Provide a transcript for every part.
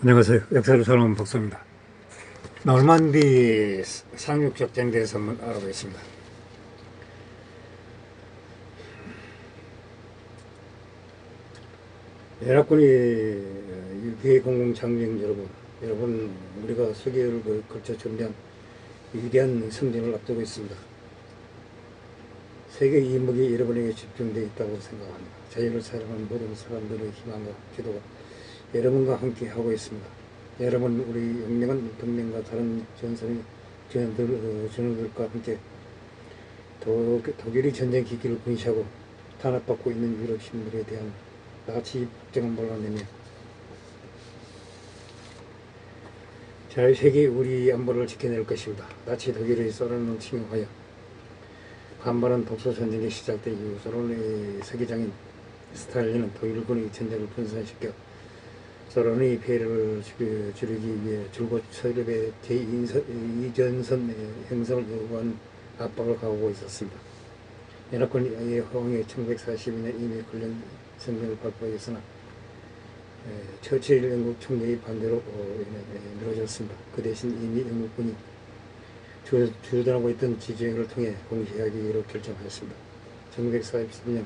안녕하세요. 역사를 사랑하는 박사입니다. 노르만디 상륙작전에 대해서 한번 알아보겠습니다. 연합군이 대공공장병 여러분 우리가 수개월을 걸쳐 준비한 위대한 승진을 앞두고 있습니다. 세계 이목이 여러분에게 집중되어 있다고 생각합니다. 자유를 사랑하는 모든 사람들의 희망과 기도가 여러분과 함께 하고 있습니다. 여러분, 우리 영명한 동맹과 다른 전원들과 함께 독일이 전쟁 기기를 군시하고 탄압받고 있는 유럽 시민들에 대한 나치 국정을 몰아내며 자유세계 우리 안보를 지켜낼 것입니다. 나치 독일의 소련을 침공하여 반발한 독소전쟁이 시작된 이후 소련의 세계장인 스탈린은 독일군의 전쟁을 분산시켜 소련의 폐해를 줄이기 위해 줄곧 서유럽의 제2전선 형성을 요구하는 압박을 가하고 있었습니다. 연합군의 호응에 1942년 이미 관련 성명을 발표했으나 처칠 영국 총리의 반대로 미뤄졌습니다. 그 대신 이미 영국군이 주둔하고 있던 지주행을 통해 공시하기로 결정하였습니다. 1943년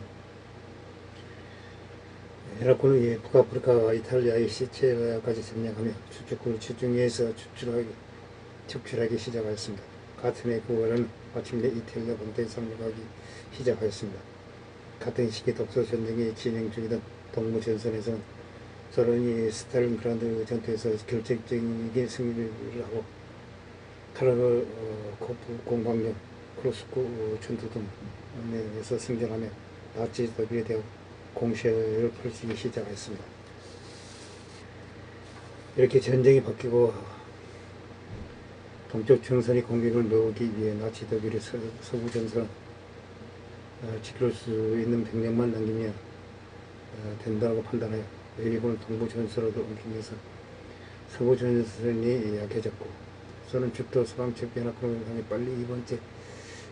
연합군은 북아프리카, 이탈리아의 시체라까지 점령하며 수출국을 지중해에서 축출하기 시작하였습니다. 같은 해 9월에는 마침내 이탈리아 본토에 상륙하기 시작하였습니다. 같은 시기 독소전쟁이 진행 중이던 동부전선에서는 소련이 스탈린그라드 전투에서 결정적인 승리를 하고 카라코프 공방전, 크로스코 전투 등에서 승전하며 나치 독일에 대한 공세를 펼치기 시작했습니다. 이렇게 전쟁이 바뀌고 동쪽 전선의 공격을 메우기 위해 나치 독일의 서부 전선은 지킬 수 있는 병력만 남기면 된다고 판단하여 미군을 동부 전선으로 옮기면서 서부 전선이 약해졌고 소련 측도 서방 측 연합군을 향해 빨리 이번째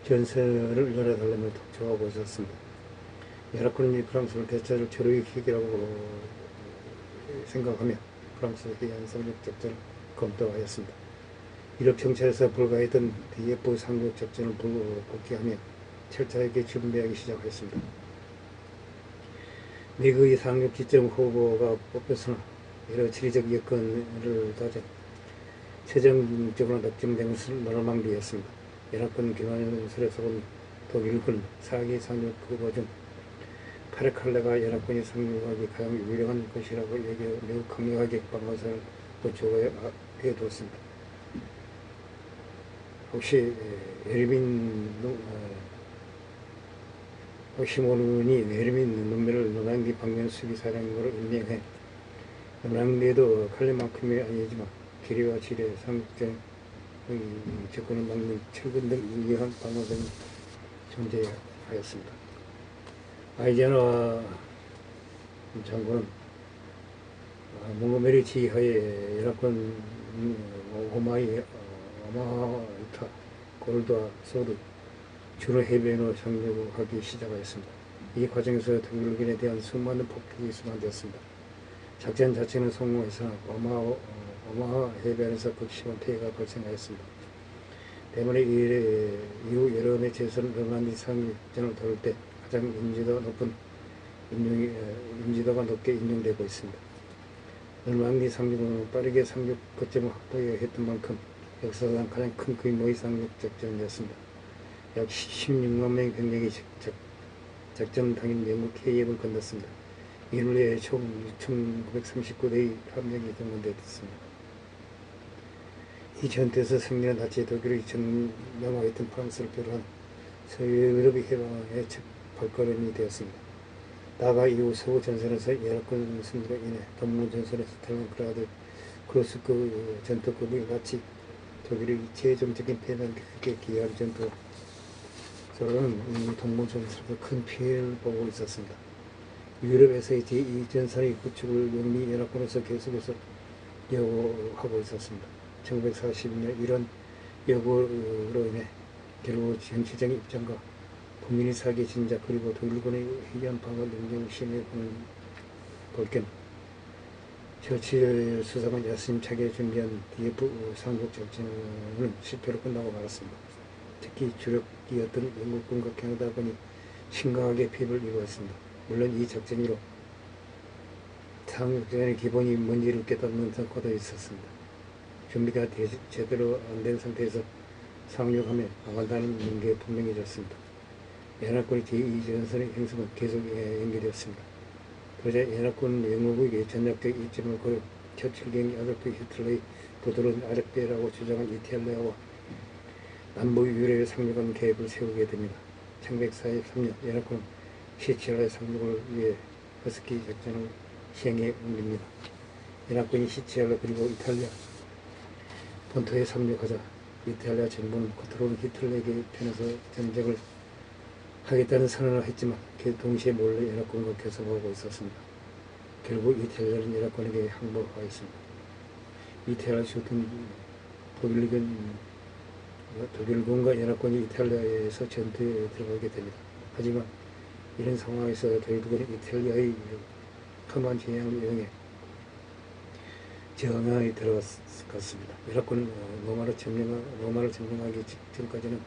전선을 열어달라며 독촉하고 있었습니다. 연합군이 프랑스를 대차를 철의 희귀라고 생각하며 프랑스의 해안상륙작전을 검토하였습니다. 유럽 정찰에서 불가했던 DF 상륙작전을 복귀하며 철저하게 준비하기 시작했습니다. 미국의 상륙 지점 후보가 뽑혔으나 여러 지리적 여건을 따져 최종적으로 낙점된 것은 노르망디였습니다. 연합군 경호연설에서 본 독일군 4기 상륙 후보 중 파르칼레가 연합군이 상륙하기 가장 유력한 것이라고 여겨 매우 강력하게 방어선을 구축해두었습니다. 혹시 모르니 에르민 눈매를 노랑디 방면 수비사령으로 임명해 노랑디에도 칼레만큼이 아니지만 길이와 질의 상륙전의 접근을 막는 철근 등 유효한 방어선이 존재하였습니다. 아이젠하워 장군은 몽고메리 지휘하에 연합군 오마하이타, 골드와 소드 주로 해변으로 상륙하기 시작하였습니다. 이 과정에서 독일군에 대한 수많은 폭격이 수반되었습니다. 작전 자체는 성공했으나 오마하 해변에서 극심한 피해가 발생하였습니다. 때문에 이후 여러 매체에서는 노르만디 상륙전을 다룰 때 가장 인지도가 높게 인용되고 있습니다. 노르망디 상륙은 빠르게 상륙 거점을 확보해야 했던 만큼 역사상 가장 큰規模의 상륙작전이었습니다. 약 16만 명의 병력이 작전 당일 영국 해협을 건넜습니다. 이를 위해 총 6,939대의 함정이 동원되었습니다. 이 전투에서 승리한 나치 독일의 점령하였던 프랑스를 비롯한 서유럽의 해방의 첫 발걸음이 되었습니다. 나아가 이후 서부 전선에서 연합군 승리로 인해 동부 전선에서 스탈린그라드 크루스크 전투급의 나치 독일의 최종적인 패배에 기여한 전투 소련은 이 동부 전선에서 큰 피해를 보고 있었습니다. 유럽에서의 제2전선의 구축을 영미 연합군에서 계속해서 요구하고 있었습니다. 1942년 이런 요구로 인해 결국 정치적인 입장과 국민의 사기 진작 그리고 독일군의 해안 방어 능력을 심히 볼 겸 처칠 수상은 야심차게 준비한 DF 상륙 작전은 실패로 끝나고 말았습니다. 특히 주력기였던 영국군과 캐나다군이 심각하게 피해를 입었습니다. 물론 이 작전으로 상륙작전의 기본이 뭔지를 깨닫는 성과도 있었습니다. 준비가 제대로 안 된 상태에서 상륙하면 안 간다는 게 분명해졌습니다. 연합군의 제2전선의 행성은 계속 연기되었습니다. 그러자 연합군은 영국에게 전략적 이점을 고려 처칠경이 아돌프 히틀러의 부드러운 아랫배라고 주장한 이탈리아와 남부 유럽에 상륙한 계획을 세우게 됩니다. 1943년 연합군은 시칠라의 상륙을 위해 허스키 작전을 시행에 옮깁니다. 연합군이 시칠라 그리고 이탈리아 본토에 상륙하자 이탈리아 정부는 겉으로는 히틀러에게 편에서 전쟁을 하겠다는 선언을 했지만 동시에 몰래 연합군과 교섭하고 있었습니다. 결국 이탈리아는 연합군에게 항복하였습니다. 이탈리아 수도는 독일군과 연합군이 이탈리아에서 전투에 들어가게 됩니다. 하지만 이런 상황에서 독일군은 이탈리아의 험한 진영을 이용해 저항에 들어갔습니다. 연합군은 로마를 점령하기 직전까지는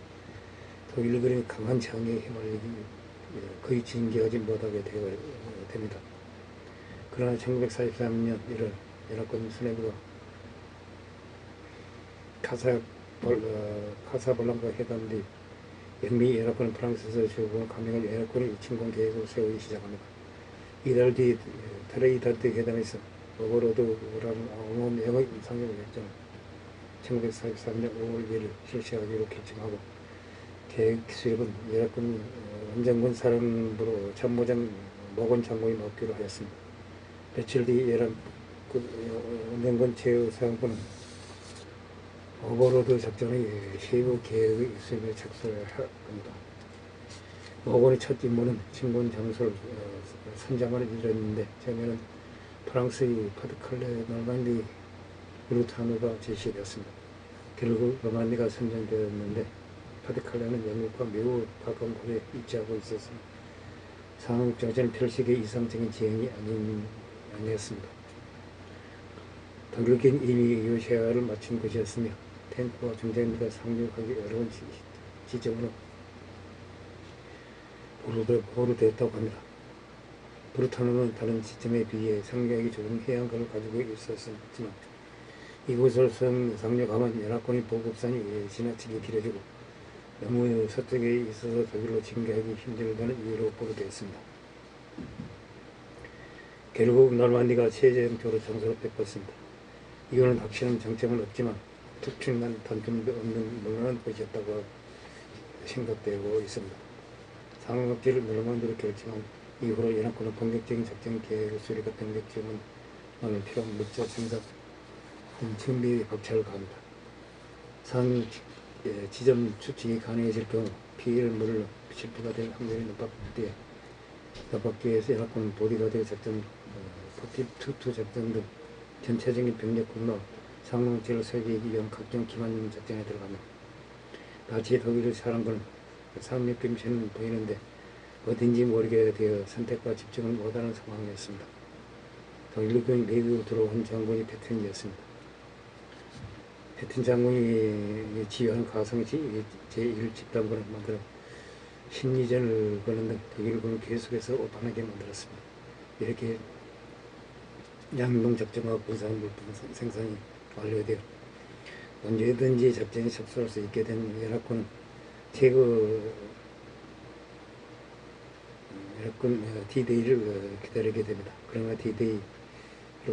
독일군의 강한 저항에 힘을 거의 진기하지 못하게 됩니다. 그러나 1943년 1월 연합군 수뇌부가 카사블랑카 회담 뒤 영미 연합군은 프랑스에서 제공한 감명한 연합군의 침공 계획을 세우기 시작합니다. 이달 뒤 트레이다트 회담에서 오버로드라는 어마어마한 상륙 작전을 1943년 5월 1일 실시하기로 결정하고 계획 수립은 연합군 원정군 사령부로 참모장 모건 장군이 맡기로 하였습니다. 며칠 뒤 원정군 최우사령부는 오버로드 작전의 세부 계획의 수립에 착수를 합니다. 모건의 첫 임무는 침공 장소를 선점하는 일이었는데 처음에는 프랑스의 파드칼레 노르망디 루타누가 제시되었습니다. 결국 노르망디가 선정되었는데 파드칼레는 영국과 매우 가까운 곳에 위치하고 있어서 상륙작전 펼치기에 이상적인 지형이 아니었습니다. 독일군은 이미 유시아를 마친 곳이었으며 탱크와 중장비가 상륙하기 어려운 지점으로 보루되었다고 합니다. 브루타누는 다른 지점에 비해 상륙하기 좋은 해안가를 가지고 있었지만 이곳을 상륙하면 연합군의 보급선이 지나치게 길어지고 너무 서쪽에 있어서 독일로 진격하기 힘들다는 이유로 보루되었습니다. 결국 노르만디가 최전투로 장소를 뺏겼습니다. 이유는 확실한 정점은 없지만 특출난 단점도 없는 무난한 곳이었다고 생각되고 있습니다. 상륙지를 노르만디로 결정한 이후로 연합군은 본격적인 작전 계획을 수립했던 격점은 오늘 필요한 물자 생산, 준비 박차를 가합니다. 상륙 지점 추측이 가능해질 경우 피해를 물을 실패가 될 확률이 높았기 위해서 연합군은 보디가드 작전, 포티투 작전 등 전체적인 병력 군로 상륙지를 설계하기 위한 각종 기만 작전에 들어갑니다. 나치 독일 사령부는 상륙 경치는 보이는데 어딘지 모르게 되어 선택과 집중을 못하는 상황이었습니다. 독일군이 미국으로 들어온 장군이 패튼이었습니다. 패튼 장군이 지휘하는 가성 제1집단군을 만들어 심리전을 거는 등 독일군을 계속해서 오판하게 만들었습니다. 이렇게 양동작전과 군사물품 생산이 완료되어 언제든지 작전에 접수할 수 있게 된 연합군은 연합군 D-Day를 기다리게 됩니다. 그러나 D-Day로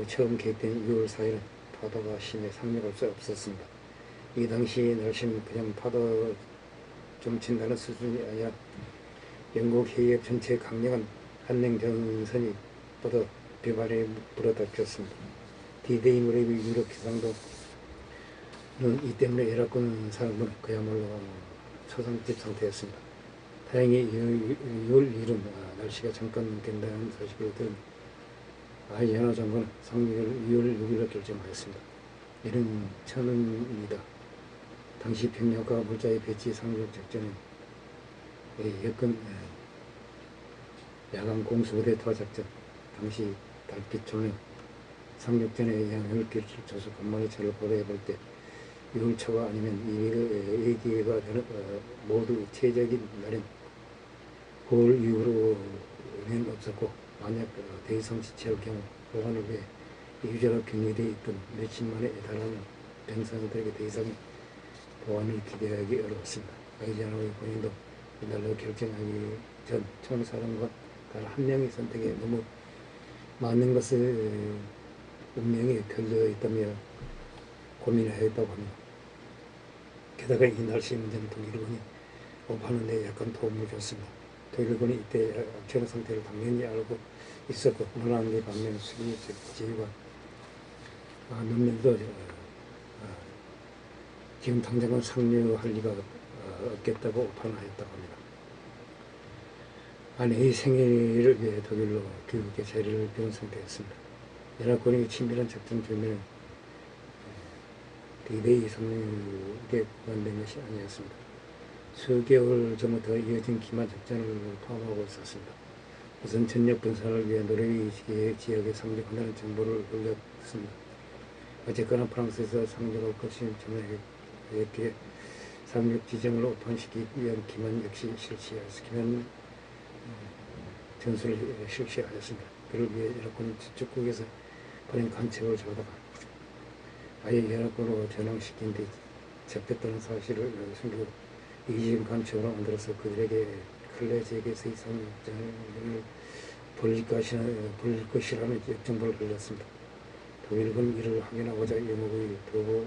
처음 계획된 6월 4일은 파도가 심해 상륙할 수 없었습니다. 이 당시 날씨는 그냥 파도 좀 친다는 수준이 아니라 영국 해역 전체에 강력한 한랭전선이 뻗어 비바람이 불어닥쳤습니다. D-Day 무렵의 유럽 기상도는 이 때문에 연합군 사령부는 그야말로 초상집 상태였습니다. 다행히 6월 1일은 날씨가 잠깐 된다는 소식을 들은 아이젠하워 장군은 상륙을 2월 6일로 결정하였습니다. 이는 천운입니다. 당시 병력과 물자의 배치 상륙 작전의 여건 야간 공수부대 투하 작전, 당시 달빛 조명, 상륙전에 영향을 끼칠 조수 간만의 차를 고려해 볼 때 6월 초가 아니면 이 기회가 되는 모두 최적인 날인 9월 이후로는 없었고, 만약 대의성 지체할 경우 보관을 위해 유저가 격리되어 있던 몇십만에 달하는 병사들에게 더 이상 보안을 기대하기 어려웠습니다. 아이젠하워의 본인도 이날로 결정하기 전 총사령관 단 한 명의 선택에 너무 많은 것을 운명에 걸려 있다며 고민하였다고 합니다. 게다가 이 날씨 문제는 독일군이 오파하는 데 약간 도움을 줬습니다. 독일군이 이때 악천후 상태를 당연히 알고 있었고, 논하는 데 반면 수비 지휘관 몇 명도 지금 당장은 상륙할 리가 없겠다고 오판하였다고 합니다. 아내의 생일을 위해 독일로 귀국의 자리를 비운 상태였습니다. 연합군의 친밀한 작전 조면은 D-Day 상륙에 구간된 것이 아니었습니다. 수개월 전부터 이어진 기만 작전을 포함하고 있었습니다. 우선 전력 분산을 위해 노르웨이 지역에 상륙한다는 정보를 올렸습니다. 어쨌거나 프랑스에서 상륙할 것이 전화했기에 상륙 지정을 오판시키기 위한 기만 역시 기만 전술을 실시하였습니다. 그를 위해 연합군은 저쪽국에서 보낸 간첩을 잡아다가 아예 연합군으로 전환시킨 뒤 잡혔다는 사실을 숨기고 이기적인 간첩으로 만들어서 그들에게 클레 제게서의 상륙전을 벌일 것이라는 역정보를 흘렸습니다. 독일군 이를 확인하고자 영국의 도보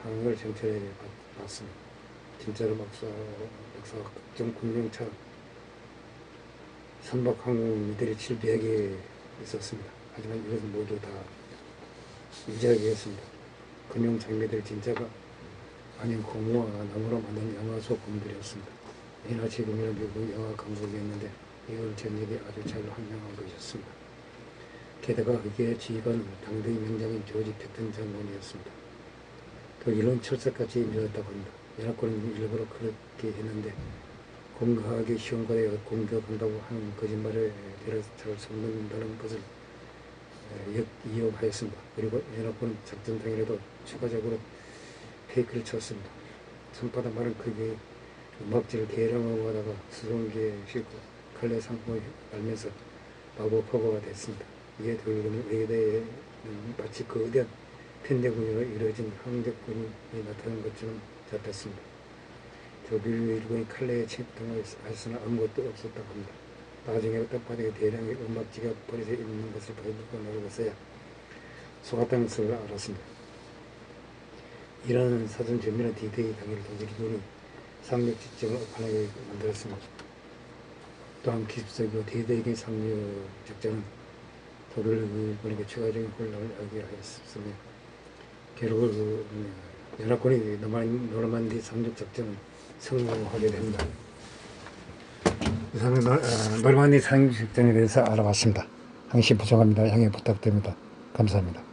항을 정찰해 봤습니다. 진짜로 막사 각종 군용차 선박 항공미들이 700여 있었습니다. 하지만 이것은 모두 다 유작이었습니다. 군용 장비들 진짜가 아닌 고무와 나무로 만든 영화 소품들이었습니다. 이나 지금이나 미국 영화 강국이었는데 이걸 전역에 아주 잘 한명한 것이었습니다. 게다가 그게 지휘관 당대의 명장인 조지 패튼 장군이었습니다. 독일은 철석같이 밀었다고 합니다. 연합군은 일부러 그렇게 했는데 공격하기 쉬운 곳에 공격한다고 하는 거짓말에 대해서 잘 속는다는 것을 이용하였습니다. 그리고 연합군은 작전 당일에도 추가적으로 페이크를 쳤습니다. 손바닥 마른 크기의 음악지를 대량으로 하다가 수송기에 싣고 칼레 상공을 알면서 마구 포고가 됐습니다. 이에 독일군의 외대에는 마치 거대한 편대군으로 이루어진 항적군이 나타난 것처럼 잡혔습니다. 독일 일군이 칼레에 침통하였으나 아무것도 없었다고 합니다. 나중에 땅바닥에 대량의 음악지가 버려져 있는 것을 보고 나가서야 속았다는 것을 알았습니다. 이러한 사전 전면의 D-Day 당일 독일군이 상륙 지점을 오판하게 만들었습니다. 또한 기습적이고 D-Day 상륙 작전은 독일군에게 추가적인 혼란을 야기하였으며 결국 연합군이 노르만디 상륙 작전은 성공하게 됩니다. 이상은 노르만디 상륙 작전에 대해서 알아봤습니다. 항시 부족합니다. 양해 부탁드립니다. 감사합니다.